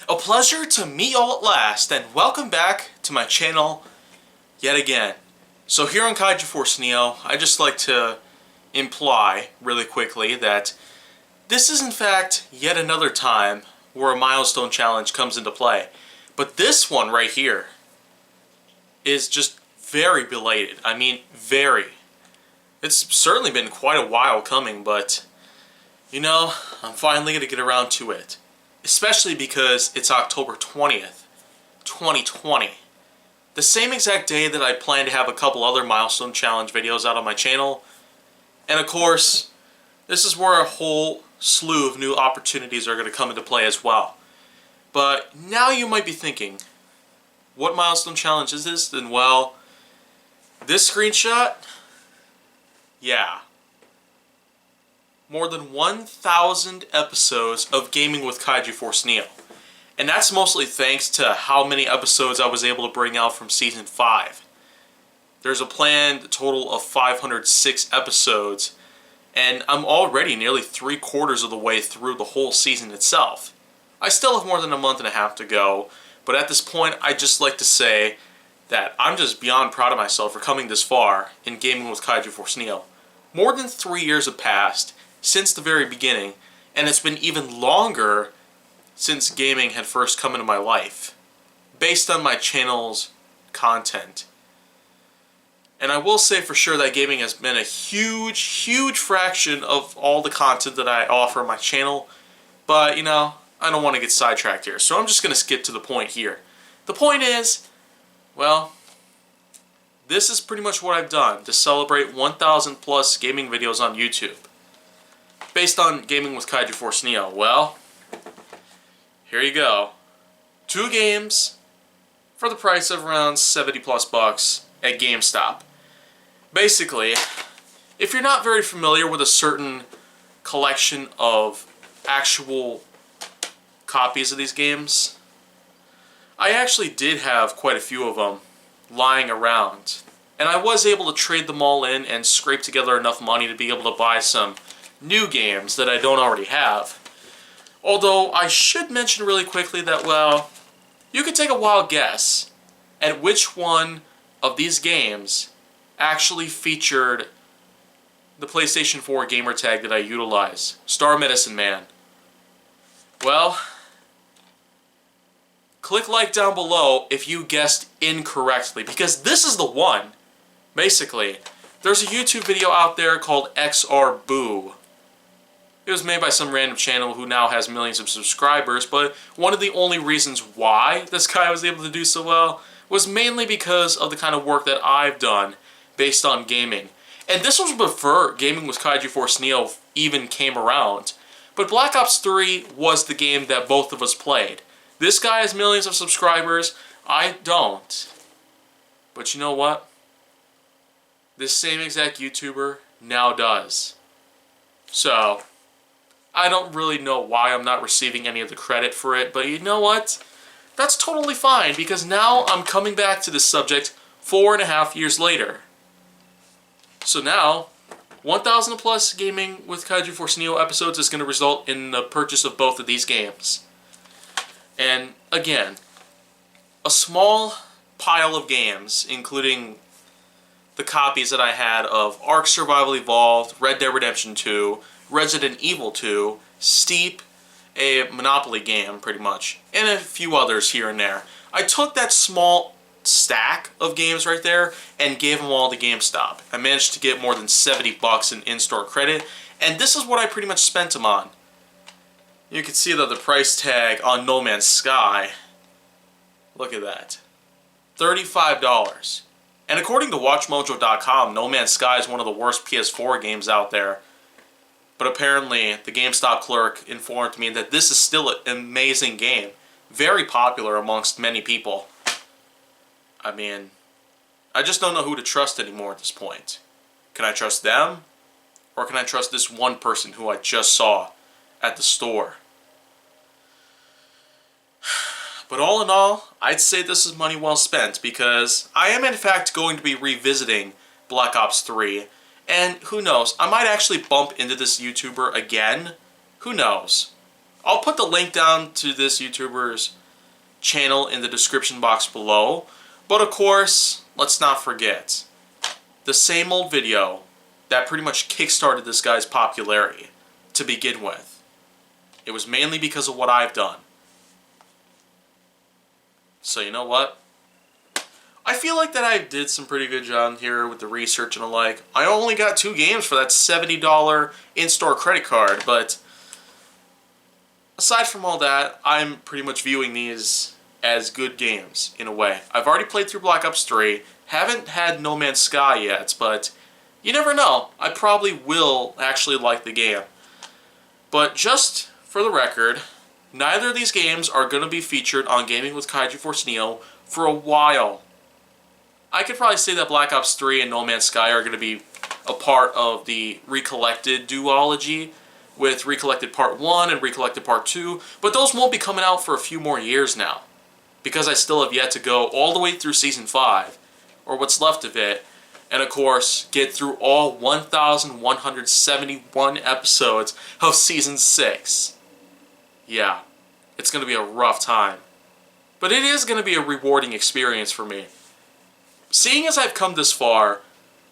A pleasure to meet y'all at last, and welcome back to my channel yet again. So here on Kaiju Force Neo, I just like to imply really quickly that this is in fact yet another time where a milestone challenge comes into play. But this one right here is just very belated. I mean, very. It's certainly been quite a while coming, but you know, I'm finally going to get around to it. Especially because it's October 20th, 2020. The same exact day that I plan to have a couple other milestone challenge videos out on my channel. And of course, this is where a whole slew of new opportunities are going to come into play as well. But now you might be thinking, what milestone challenge is this? Then well, this screenshot, yeah. More than 1,000 episodes of Gaming with Kaiju Force Neo. And that's mostly thanks to how many episodes I was able to bring out from Season 5. There's a planned total of 506 episodes, and I'm already nearly 3/4 of the way through the whole season itself. I still have more than a month and a half to go, but at this point I'd just like to say that I'm just beyond proud of myself for coming this far in Gaming with Kaiju Force Neo. More than 3 years have passed since the very beginning, and it's been even longer since gaming had first come into my life, based on my channel's content. And I will say for sure that gaming has been a huge fraction of all the content that I offer on my channel, but you know, I don't want to get sidetracked here, so I'm just going to skip to the point here. The point is, well, this is pretty much what I've done to celebrate 1,000 plus gaming videos on YouTube. Based on Gaming with Kaiju Force Neo, well, here you go. 2 games for the price of around 70 plus bucks at GameStop. Basically, if you're not very familiar with a certain collection of actual copies of these games, I actually did have quite a few of them lying around. And I was able to trade them all in and scrape together enough money to be able to buy some new games that I don't already have. Although I should mention really quickly that, well, you could take a wild guess at which one of these games actually featured the PlayStation 4 gamer tag that I utilize, Star Medicine Man. Well, click like down below if you guessed incorrectly, because this is the one. Basically, there's a YouTube video out there called XR Boo. It was made by some random channel who now has millions of subscribers, but one of the only reasons why this guy was able to do so well was mainly because of the kind of work that I've done based on gaming. And this was before Gaming with Kaiju Force Neo even came around. But Black Ops 3 was the game that both of us played. This guy has millions of subscribers, I don't. But you know what? This same exact YouTuber now does. So I don't really know why I'm not receiving any of the credit for it, but you know what? That's totally fine, because now I'm coming back to this subject 4.5 years later. So now, 1,000 plus Gaming with Kaiju Force Neo episodes is going to result in the purchase of both of these games. And again, a small pile of games, including the copies that I had of Ark Survival Evolved, Red Dead Redemption 2, Resident Evil 2, Steep, a Monopoly game pretty much, and a few others here and there. I took that small stack of games right there and gave them all to GameStop. I managed to get more than 70 bucks in in-store credit, and this is what I pretty much spent them on. You can see that the price tag on No Man's Sky, look at that, $35. And according to WatchMojo.com, No Man's Sky is one of the worst PS4 games out there. But apparently, the GameStop clerk informed me that this is still an amazing game. Very popular amongst many people. I mean, I just don't know who to trust anymore at this point. Can I trust them? Or can I trust this one person who I just saw at the store? But all in all, I'd say this is money well spent, because I am in fact going to be revisiting Black Ops 3. And who knows, I might actually bump into this YouTuber again. Who knows? I'll put the link down to this YouTuber's channel in the description box below. But of course, let's not forget the same old video that pretty much kickstarted this guy's popularity to begin with. It was mainly because of what I've done. So you know what? I feel like that I did some pretty good job here with the research and the like. I only got 2 games for that $70 in-store credit card, but aside from all that, I'm pretty much viewing these as good games, in a way. I've already played through Black Ops 3, haven't had No Man's Sky yet, but you never know. I probably will actually like the game. But just for the record, neither of these games are going to be featured on Gaming with Kaiju Force Neo for a while. I could probably say that Black Ops 3 and No Man's Sky are going to be a part of the Recollected duology, with Recollected Part 1 and Recollected Part 2, but those won't be coming out for a few more years now, because I still have yet to go all the way through Season 5, or what's left of it, and of course, get through all 1,171 episodes of Season 6. Yeah, it's going to be a rough time. But it is going to be a rewarding experience for me. Seeing as I've come this far,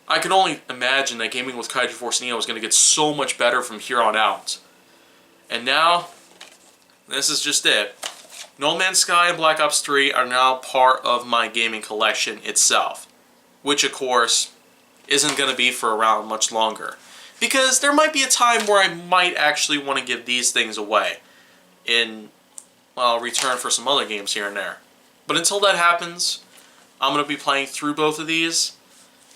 I can only imagine that Gaming with Kaiju Force Neo is going to get so much better from here on out. And now, this is just it. No Man's Sky and Black Ops 3 are now part of my gaming collection itself. Which, of course, isn't going to be for around much longer. Because there might be a time where I might actually want to give these things away in, well, return for some other games here and there. But until that happens, I'm going to be playing through both of these.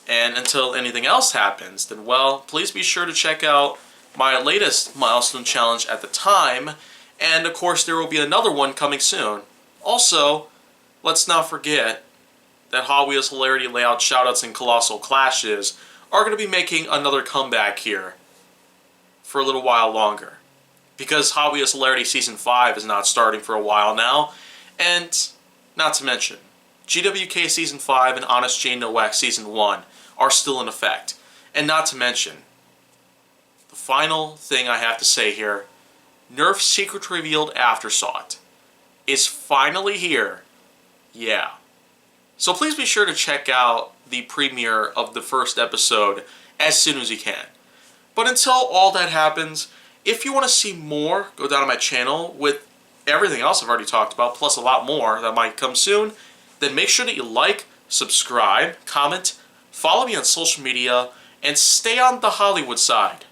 And until anything else happens, then, well, please be sure to check out my latest milestone challenge at the time. And, of course, there will be another one coming soon. Also, let's not forget that Hot Wheels Hilarity Layout Shoutouts and Colossal Clashes are going to be making another comeback here for a little while longer. Because Hot Wheels Hilarity Season 5 is not starting for a while now. And, not to mention, GWK Season 5 and Honest Jane No Wax Season 1 are still in effect. And not to mention, the final thing I have to say here, Nerf Secret Revealed Aftersaught is finally here. Yeah. So please be sure to check out the premiere of the first episode as soon as you can. But until all that happens, if you want to see more, go down to my channel with everything else I've already talked about, plus a lot more that might come soon, then make sure that you like, subscribe, comment, follow me on social media, and stay on the Hollywood side.